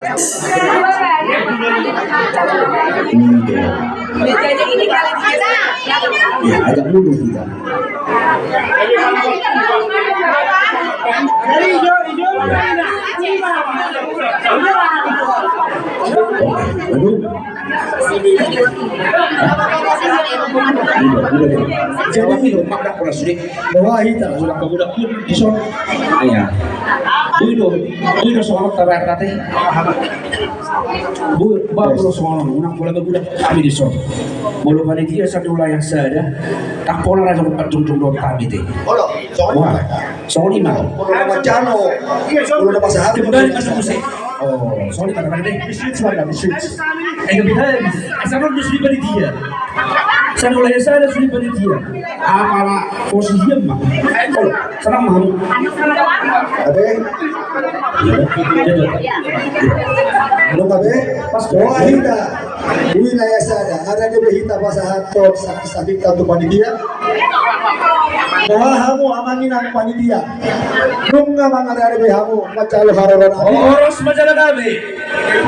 Ini kali ya agak mundur kita. Aduh. Jadi itu mak pernah sudah bawa kita sudah kebudak pun di sana. Iya. Itu soal terbaik bagus soal orang pola kebudak kami di sana. Bolo panitia satu wilayah saja tak pola raja berjunjung dua kami deh. Bolo, soal lima. Bolo nama Jano. Bolo nama Sahat. Kembali masuk musik. Oh, soalnya kadang-kadang deh, bisnis suara, bisnis. Kemudian, asal orang sudah panitia. Saya mulai saya sudah panitia. Apalah posisinya mah? Oh, senang mah. Abe. Belum abe. Pas doa hita. Wilayah sada. Ada dia hita pasahat tot sakit untuk panitia. Doa hamu amanin ang panitia. Nung nga mga ada hamu macalo haroran. Oros macam kami.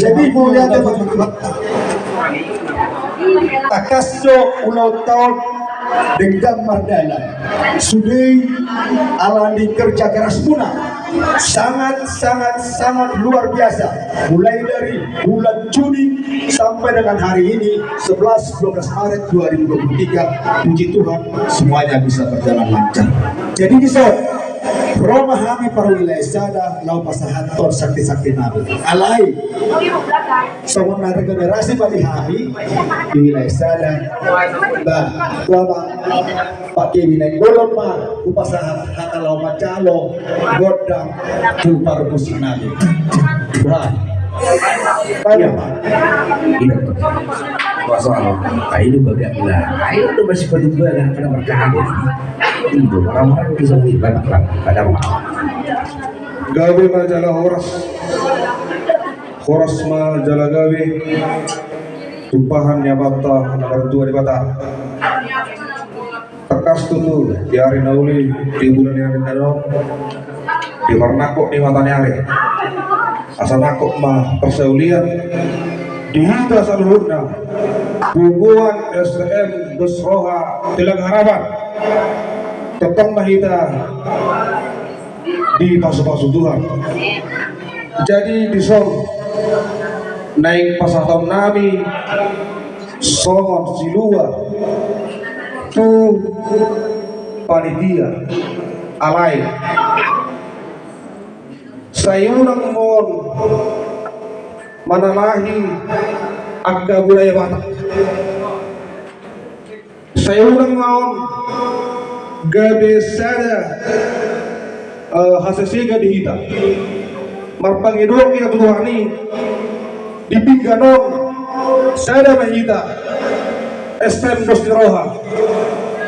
Jadi boleh ada bata. Takasyo ulang tahun dengan Mardala sudah alami kerja keras puna sangat luar biasa mulai dari bulan Juni sampai dengan hari ini 11-12 Maret 2023. Puji Tuhan semuanya bisa berjalan lancar. Jadi bisa Romahami para wilayah sada lau pasahan ton sakti-sakti nabi alai semua regenerasi bali hami di wilayah sada ba wabang pakai wilayah golong ma upasahan hata lau macalo godang kupar musik nabi wah banyak Masalah, itu bagaimana? Itu masih perlu banget karena berkahwin. Itu orang-orang bisa lebih banyak lah. Ada apa? Gawe majalah horas majalah gawe tumpahan nyabata nomor 2 di Batak. Tekas tutu di hari nauli di bulan yang ada di warnakok di matanya hari. Asal nakok mah persaulian di hita saluhurna hubungan STM Busroha Tilang Harapan tetong mahita di pasu-pasu Tuhan. Jadi disol naik pasatong nami songon silua tu panitia alai sayunang mon manalahi agga budaya Batak. Saya ulang maon gabe sada hasesiga dihita marpangidong kita tutuhani di pingganon sada mahita STM Dosdiroha.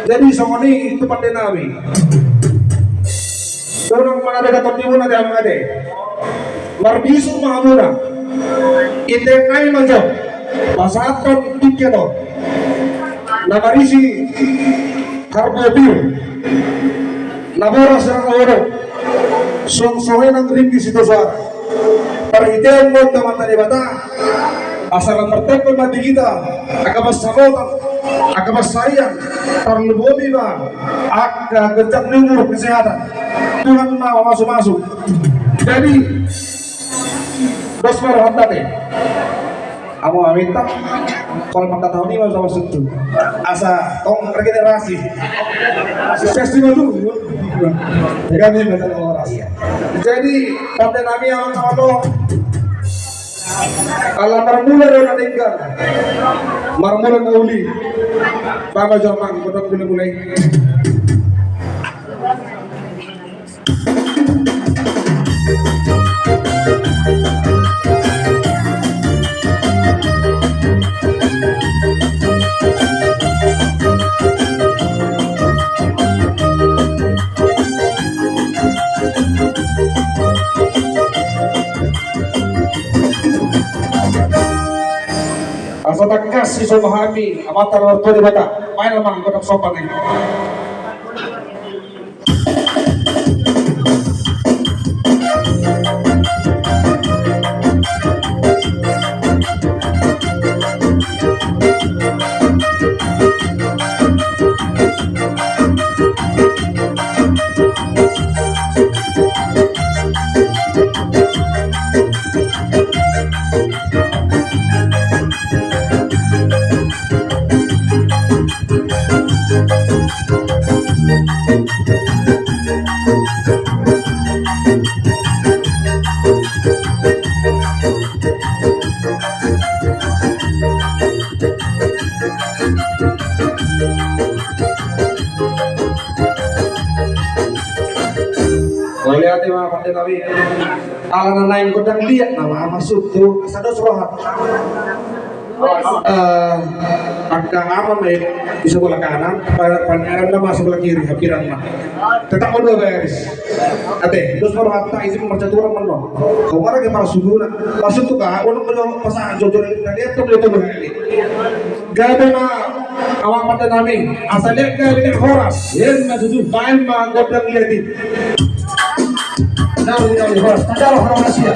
Jadi sama ini itu pandai nabi orang mana ada katimun ada yang ada marbisu mahamuna itengai majam pasaton dikenon namarisi karbobir nabora serang oro song-songen ang ring di situ suara perhitian mo teman tadi bata asal mertepel mati kita akabas sabotan akabas sayang terlebobi ba agak gejak lumur kesehatan Tuhan mau masuk-masuk. Jadi bos marah tadi aku minta kalau 4 tahun ini mau masuk tuh asa tong regenerasi festival dulu kami regenerasi. Jadi pada kami yang kalau marmula dan tinggal marmula nauli bangga zaman kodok mulai Asal tegas si memahami amatar waktu di Batak main lemah kodok sopan ini. Alana naik kodang lihat nama masuk tuh satu surat. Angka apa main di sebelah kanan, pandangan nama sebelah kiri, hampiran mah. Tetap dua garis. Ate, terus baru hata izin percaturan menolong. Kemarin yang para suguna, masuk tuh kah? Untuk menolong pasangan jodoh ini, lihat tuh beli tuh begini. Gabe mah awak pada nami, asalnya gabe horas. Yang masuk main mah godang liatin. Nah, ini horas, taruh horas ya.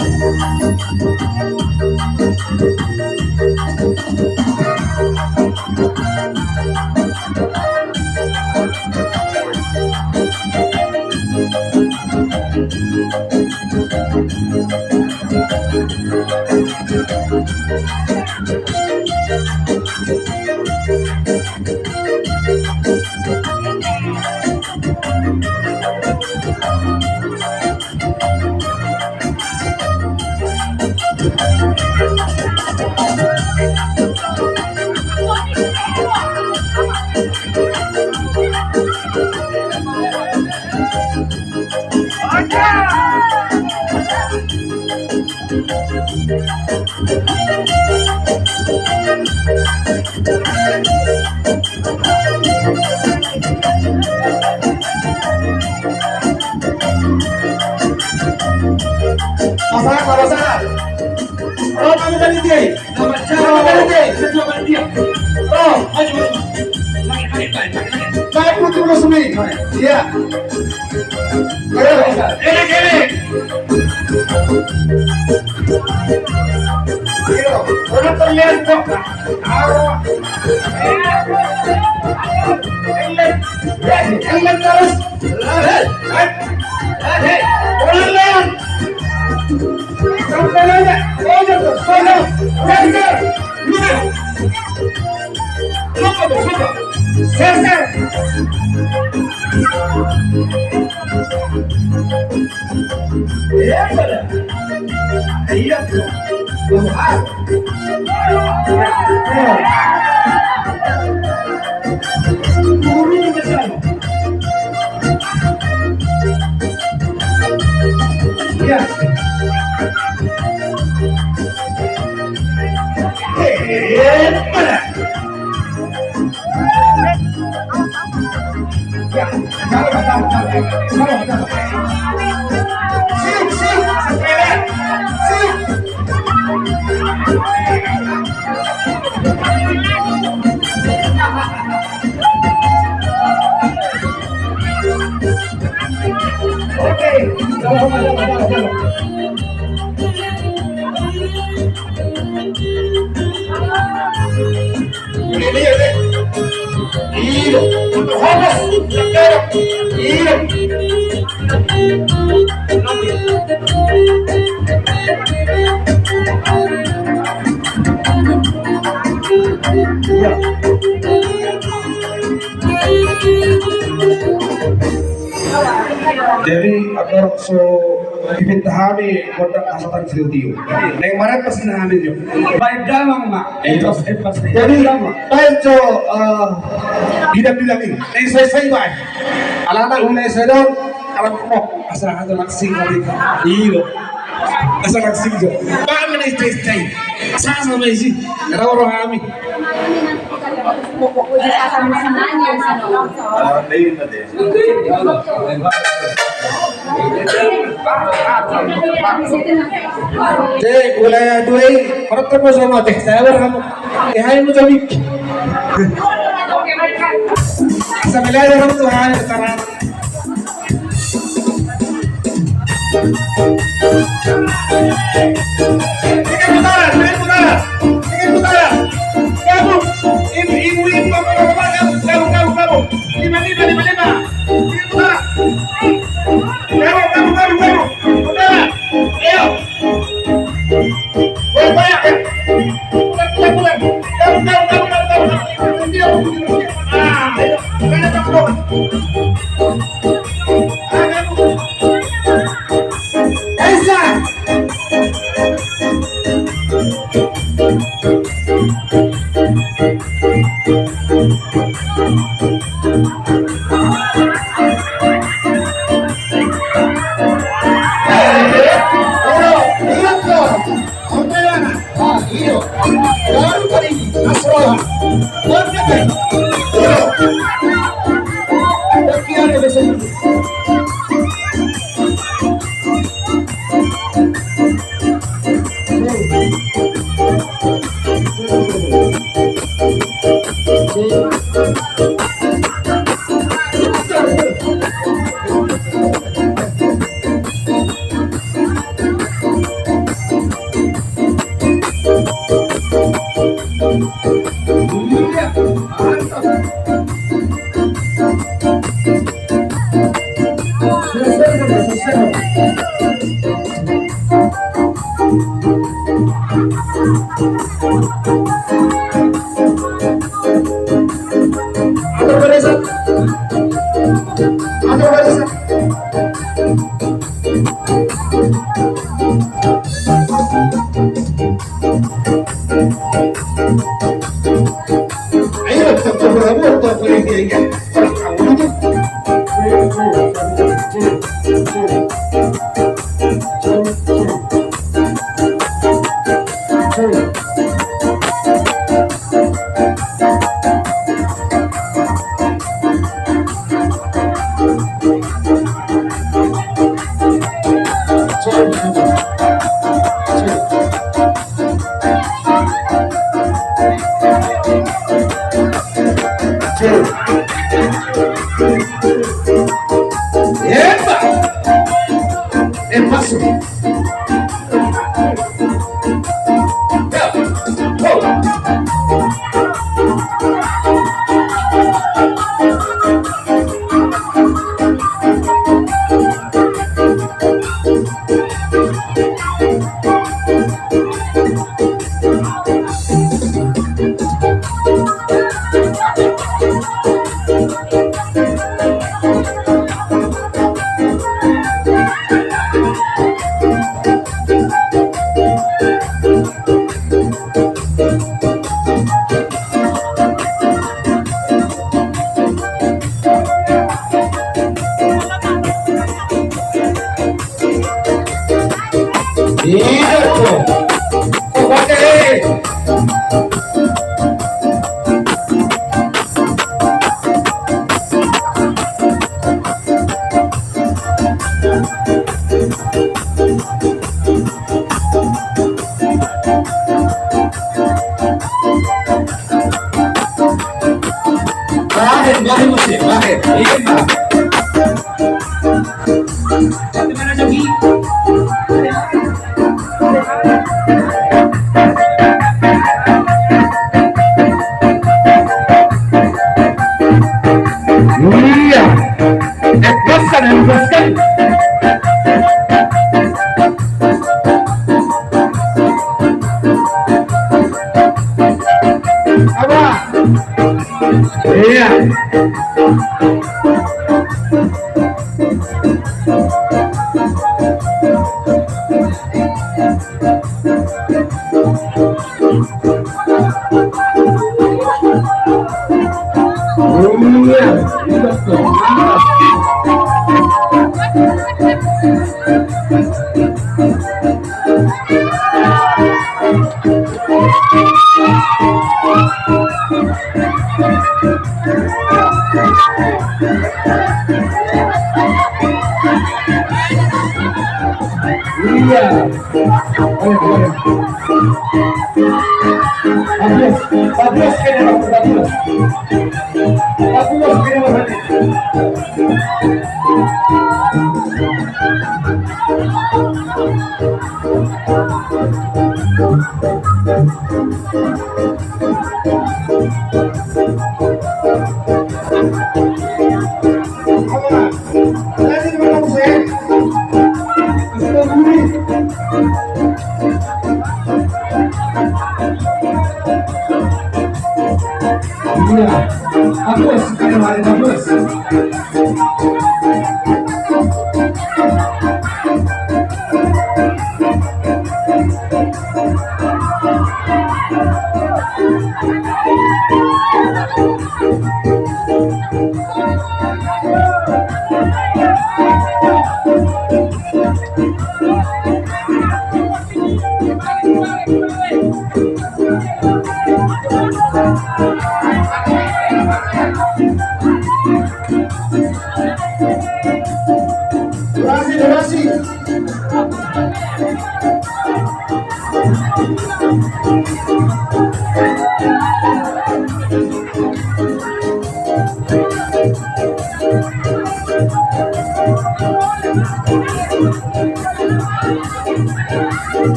Masalah. Oh, kamu kan dia. Nama dia. Oh, maju. Lagi. Saya putih dulu sini. Iya. Kiri. Orang terlihat kok. Eleng terus. Orang lain. Sampai aja. Oh, jatuh. Lupa. Ser. Ya, pada. Iya. Guru besar. Ya. Pada. Ya, kalau. Sip. Oke, jalan. Ini ya, deh. Iya, untuk horas, iya. Jadi agar so dipintahami kodang kasatan siltiu. Neng mana pas nahami jo. Baik damang mak. Jadi baik jo bidang ini. Neng saya baik. Alana unai sedang alam kok asal ada laksing kali. Iyo. Asal laksing jo. Pak mana stay. Sama sih. Ada orang kami. Cek, wilayah dua pertemu sama teh saya kamu. Hai mu jadi. Sambil ada kamu tuh hari sekarang. Ingin putaran. Kamu, ibu, kamu. Lima. Ingin putaran. Kamu. Udah. Ayo. Boleh banyak ya? Putar. Kamu. Ah, ayo. Mana kamu? Esa. Iyo. Baru kali ini Nasrullah. Warga Iyo. Bagian ada besok.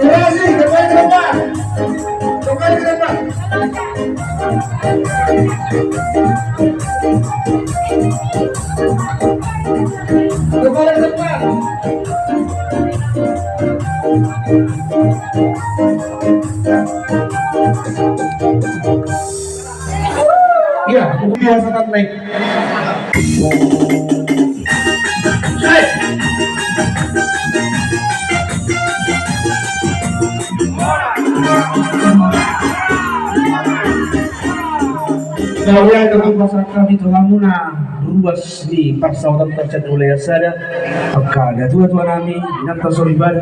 Durasi, kembali ke depan. Kembali ke depan. Kembali ke depan. Iya, biasakan naik. Kalian dalam masyarakat itu lamuna ruas di persautan tercet oleh sada. Apakah ada tuan-tuan kami yang tersoribada?